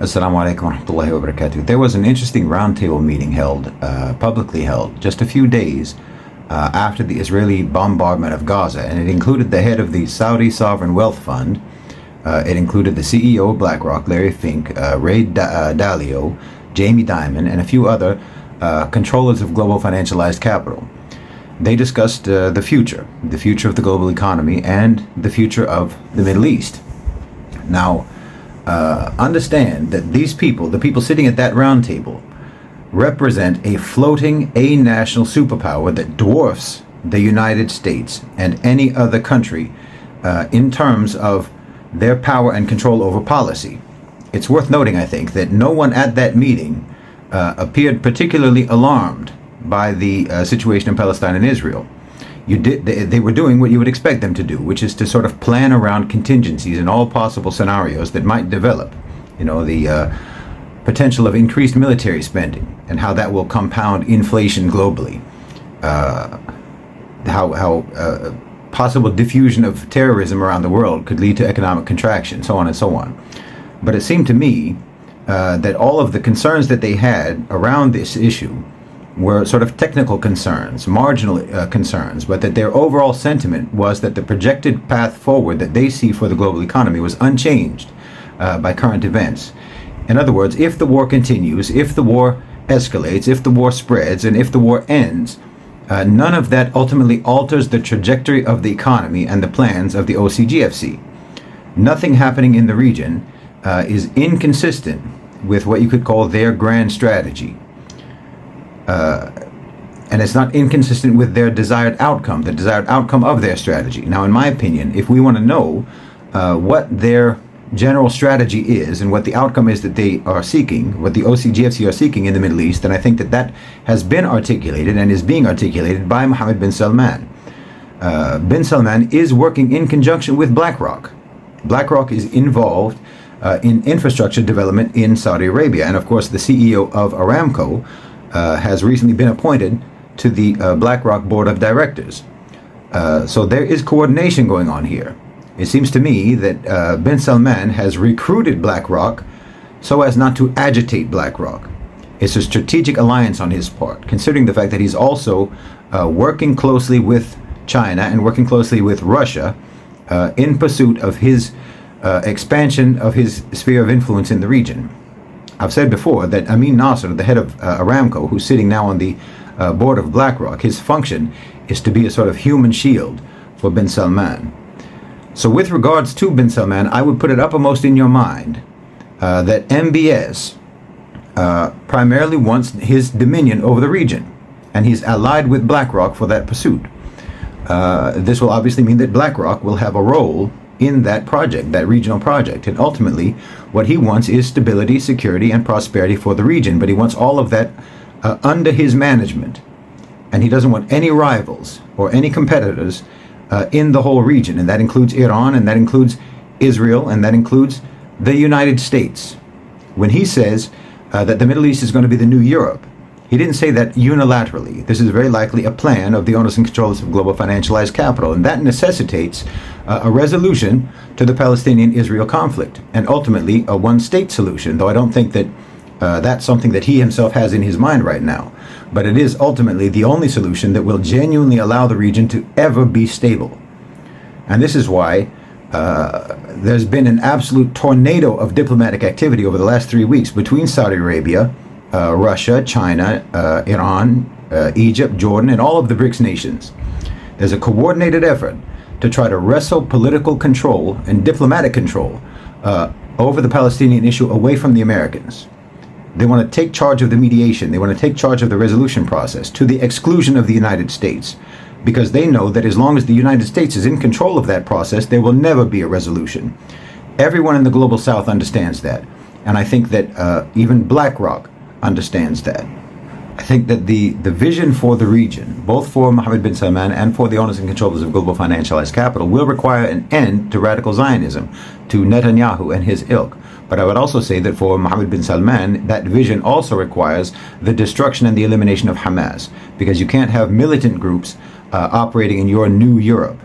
Assalamu alaikum wa rahmatullahi wa barakatuh. There was an interesting roundtable meeting held, publicly held, just a few days after the Israeli bombardment of Gaza, and it included the head of the Saudi Sovereign Wealth Fund. It included the CEO of BlackRock, Larry Fink, Ray Dalio, Jamie Dimon, and a few other controllers of global financialized capital. They discussed the future of the global economy, and the future of the Middle East. Now, understand that these people, the people sitting at that round table, represent a floating national superpower that dwarfs the United States and any other country in terms of their power and control over policy. It's worth noting, I think, that no one at that meeting appeared particularly alarmed by the situation in Palestine and Israel. They were doing what you would expect them to do, which is to sort of plan around contingencies in all possible scenarios that might develop. You know, the potential of increased military spending and how that will compound inflation globally. How possible diffusion of terrorism around the world could lead to economic contraction, so on and so on. But it seemed to me that all of the concerns that they had around this issue were sort of technical concerns, marginal concerns, but that their overall sentiment was that the projected path forward that they see for the global economy was unchanged by current events. In other words, if the war continues, if the war escalates, if the war spreads, and if the war ends, none of that ultimately alters the trajectory of the economy and the plans of the OCGFC. Nothing happening in the region is inconsistent with what you could call their grand strategy. And it's not inconsistent with their desired outcome, the desired outcome of their strategy. Now, in my opinion, if we want to know what their general strategy is and what the outcome is that they are seeking, what the OCGFC are seeking in the Middle East, then I think that that has been articulated and is being articulated by Mohammed bin Salman. Bin Salman is working in conjunction with BlackRock. BlackRock is involved in infrastructure development in Saudi Arabia. And of course, the CEO of Aramco has recently been appointed to the BlackRock board of directors. So there is coordination going on here. It seems to me that bin Salman has recruited BlackRock so as not to agitate BlackRock. It's a strategic alliance on his part, considering the fact that he's also working closely with China and working closely with Russia in pursuit of his expansion of his sphere of influence in the region. I've said before that Amin Nasser, the head of Aramco, who's sitting now on the board of BlackRock, his function is to be a sort of human shield for bin Salman. So with regards to bin Salman, I would put it uppermost in your mind that MBS primarily wants his dominion over the region, and he's allied with BlackRock for that pursuit. This will obviously mean that BlackRock will have a role in that project, that regional project. And ultimately, what he wants is stability, security, and prosperity for the region. But he wants all of that under his management. And he doesn't want any rivals or any competitors in the whole region. And that includes Iran, and that includes Israel, and that includes the United States. When he says that the Middle East is going to be the new Europe, he didn't say that unilaterally. This is very likely a plan of the owners and controllers of global financialized capital, and that necessitates a resolution to the Palestinian-Israel conflict, and ultimately a one-state solution, though I don't think that that's something that he himself has in his mind right now. But it is ultimately the only solution that will genuinely allow the region to ever be stable. And this is why there's been an absolute tornado of diplomatic activity over the last 3 weeks between Saudi Arabia, Russia, China, Iran, Egypt, Jordan, and all of the BRICS nations. There's a coordinated effort to try to wrestle political control and diplomatic control over the Palestinian issue away from the Americans. They want to take charge of the mediation. They want to take charge of the resolution process to the exclusion of the United States, because they know that as long as the United States is in control of that process, there will never be a resolution. Everyone in the global South understands that. And I think that even BlackRock understands that. I think that the vision for the region, both for Mohammed bin Salman and for the owners and controllers of global financialized capital, will require an end to radical Zionism, to Netanyahu and his ilk. But I would also say that for Mohammed bin Salman, that vision also requires the destruction and the elimination of Hamas, because you can't have militant groups operating in your new Europe,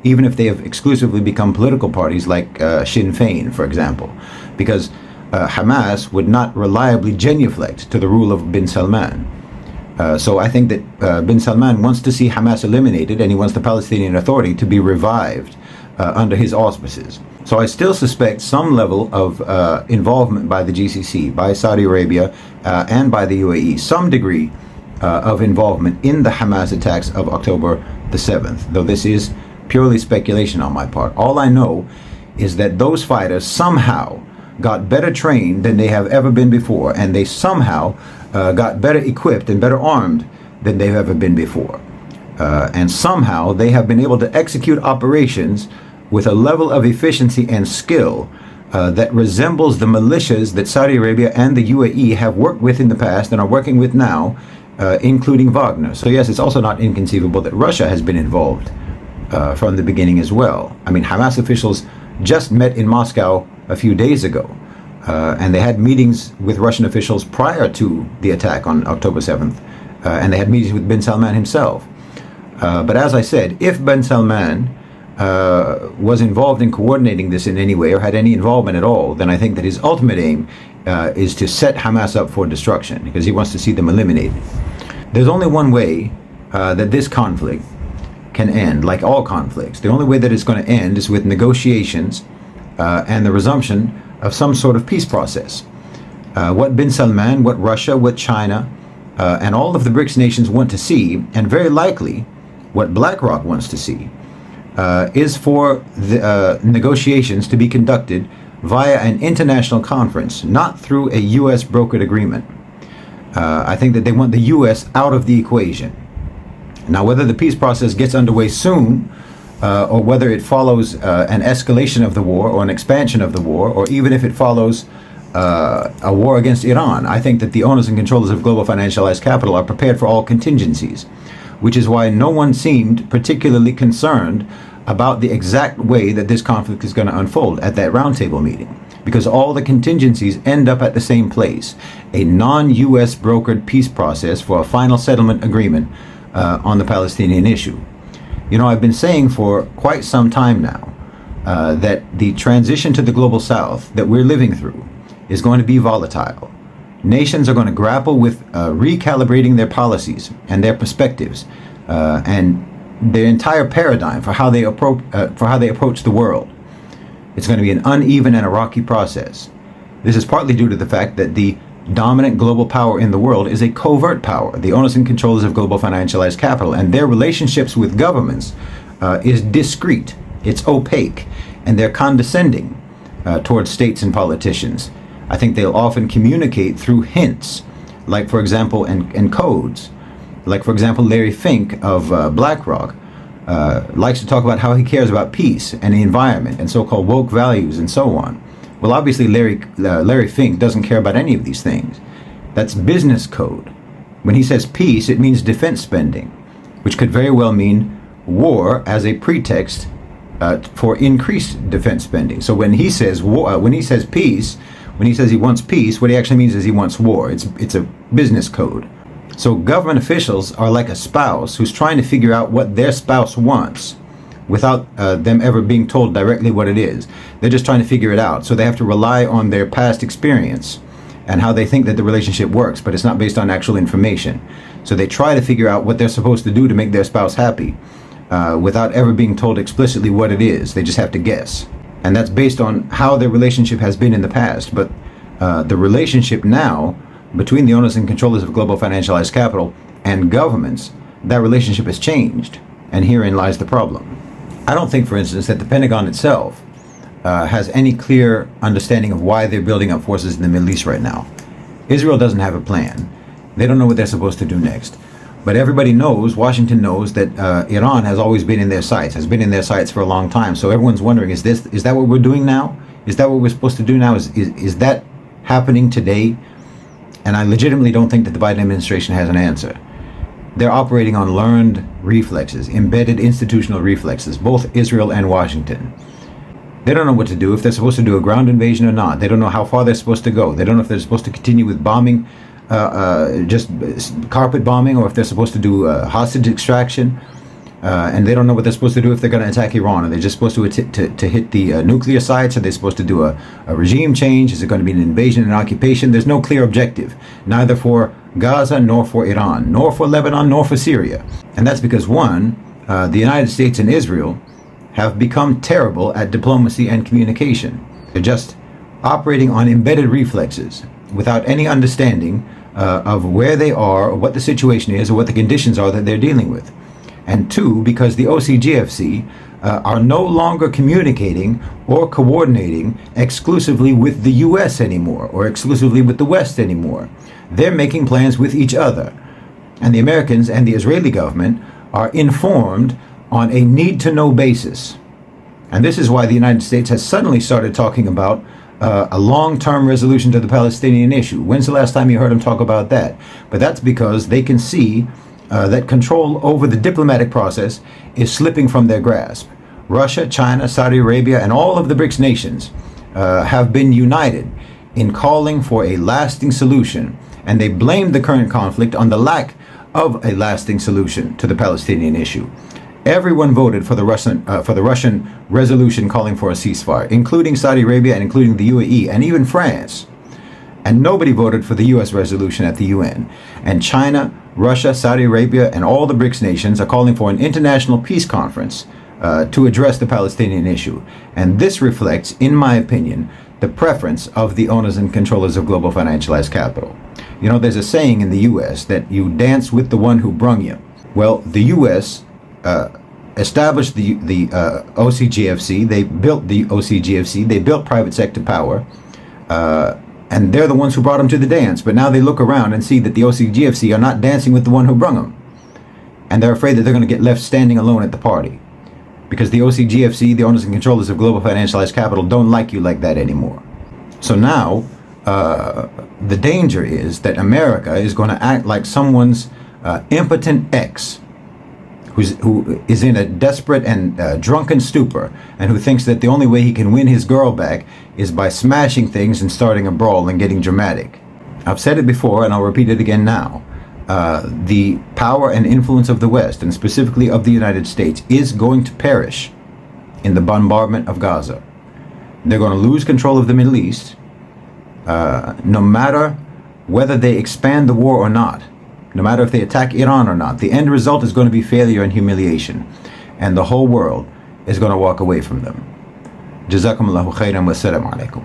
even if they have exclusively become political parties like Sinn Féin, for example. Because Hamas would not reliably genuflect to the rule of bin Salman. So I think that bin Salman wants to see Hamas eliminated, and he wants the Palestinian Authority to be revived under his auspices. So I still suspect some level of involvement by the GCC, by Saudi Arabia, and by the UAE, some degree of involvement in the Hamas attacks of October the 7th, though this is purely speculation on my part. All I know is that those fighters somehow got better trained than they have ever been before, and they somehow got better equipped and better armed than they've ever been before. And somehow they have been able to execute operations with a level of efficiency and skill that resembles the militias that Saudi Arabia and the UAE have worked with in the past and are working with now, including Wagner. So yes, it's also not inconceivable that Russia has been involved from the beginning as well. I mean, Hamas officials just met in Moscow a few days ago, and they had meetings with Russian officials prior to the attack on October 7th, and they had meetings with bin Salman himself. But as I said, if bin Salman was involved in coordinating this in any way or had any involvement at all, then I think that his ultimate aim is to set Hamas up for destruction, because he wants to see them eliminated. There's only one way that this conflict can end, like all conflicts. The only way that it's going to end is with negotiations and the resumption of some sort of peace process. What bin Salman, what Russia, what China, and all of the BRICS nations want to see, and very likely what BlackRock wants to see, is for the negotiations to be conducted via an international conference, not through a U.S. brokered agreement. I think that they want the U.S. out of the equation. Now, whether the peace process gets underway soon, or whether it follows an escalation of the war or an expansion of the war, or even if it follows a war against Iran, I think that the owners and controllers of global financialized capital are prepared for all contingencies, which is why no one seemed particularly concerned about the exact way that this conflict is going to unfold at that roundtable meeting, because all the contingencies end up at the same place: a non-U.S. brokered peace process for a final settlement agreement on the Palestinian issue. You know, I've been saying for quite some time now that the transition to the global south that we're living through is going to be volatile. Nations are going to grapple with recalibrating their policies and their perspectives and their entire paradigm for how they approach the world. It's going to be an uneven and a rocky process. This is partly due to the fact that the dominant global power in the world is a covert power, the owners and controllers of global financialized capital, and their relationships with governments is discreet, it's opaque, and they're condescending towards states and politicians. I think they'll often communicate through hints, like, for example, and codes. Like, for example, Larry Fink of BlackRock likes to talk about how he cares about peace and the environment and so-called woke values and so on. Well, obviously, Larry Fink doesn't care about any of these things. That's business code. When he says peace, it means defense spending, which could very well mean war as a pretext for increased defense spending. So when he says war, when he says peace, when he says he wants peace, what he actually means is he wants war. It's a business code. So government officials are like a spouse who's trying to figure out what their spouse wants without them ever being told directly what it is. They're just trying to figure it out. So they have to rely on their past experience and how they think that the relationship works, but it's not based on actual information. So they try to figure out what they're supposed to do to make their spouse happy without ever being told explicitly what it is. They just have to guess. And that's based on how their relationship has been in the past. But the relationship now between the owners and controllers of global financialized capital and governments, that relationship has changed. And herein lies the problem. I don't think, for instance, that the Pentagon itself has any clear understanding of why they're building up forces in the Middle East right now. Israel doesn't have a plan. They don't know what they're supposed to do next. But everybody knows, Washington knows, that Iran has always been in their sights, has been in their sights for a long time. So everyone's wondering, is that what we're doing now? Is that what we're supposed to do now? Is that happening today? And I legitimately don't think that the Biden administration has an answer. They're operating on learned reflexes, embedded institutional reflexes, both Israel and Washington. They don't know what to do, if they're supposed to do a ground invasion or not. They don't know how far they're supposed to go. They don't know if they're supposed to continue with bombing, just carpet bombing, or if they're supposed to do hostage extraction. and they don't know what they're supposed to do if they're going to attack Iran. Are they just supposed to hit the nuclear sites? Are they supposed to do a regime change? Is it going to be an invasion and occupation? There's no clear objective, neither for Gaza, nor for Iran, nor for Lebanon, nor for Syria. And that's because, one, the United States and Israel have become terrible at diplomacy and communication. They're just operating on embedded reflexes without any understanding of where they are, or what the situation is, or what the conditions are that they're dealing with. And two, because the OCGFC are no longer communicating or coordinating exclusively with the US anymore, or exclusively with the West anymore. They're making plans with each other. And the Americans and the Israeli government are informed on a need-to-know basis. And this is why the United States has suddenly started talking about a long-term resolution to the Palestinian issue. When's the last time you heard them talk about that? But that's because they can see that control over the diplomatic process is slipping from their grasp. Russia, China, Saudi Arabia, and all of the BRICS nations have been united in calling for a lasting solution, and they blamed the current conflict on the lack of a lasting solution to the Palestinian issue. Everyone voted for the Russian resolution calling for a ceasefire, including Saudi Arabia and including the UAE and even France. And nobody voted for the US resolution at the UN. And China, Russia, Saudi Arabia, and all the BRICS nations are calling for an international peace conference to address the Palestinian issue. And this reflects, in my opinion, the preference of the owners and controllers of global financialized capital. You know, there's a saying in the US that you dance with the one who brung you. Well, the US established the OCGFC. They built the OCGFC. They built private sector power. And they're the ones who brought them to the dance. But now they look around and see that the OCGFC are not dancing with the one who brung them. And they're afraid that they're going to get left standing alone at the party. Because the OCGFC, the owners and controllers of global financialized capital, don't like you like that anymore. So now, the danger is that America is going to act like someone's impotent ex, who is in a desperate and drunken stupor, and who thinks that the only way he can win his girl back is by smashing things and starting a brawl and getting dramatic. I've said it before, and I'll repeat it again now. The power and influence of the West, and specifically of the United States, is going to perish in the bombardment of Gaza. They're going to lose control of the Middle East, no matter whether they expand the war or not. No matter if they attack Iran or not, the end result is going to be failure and humiliation. And the whole world is going to walk away from them. Jazakumullahu khairan wa assalamu alaikum.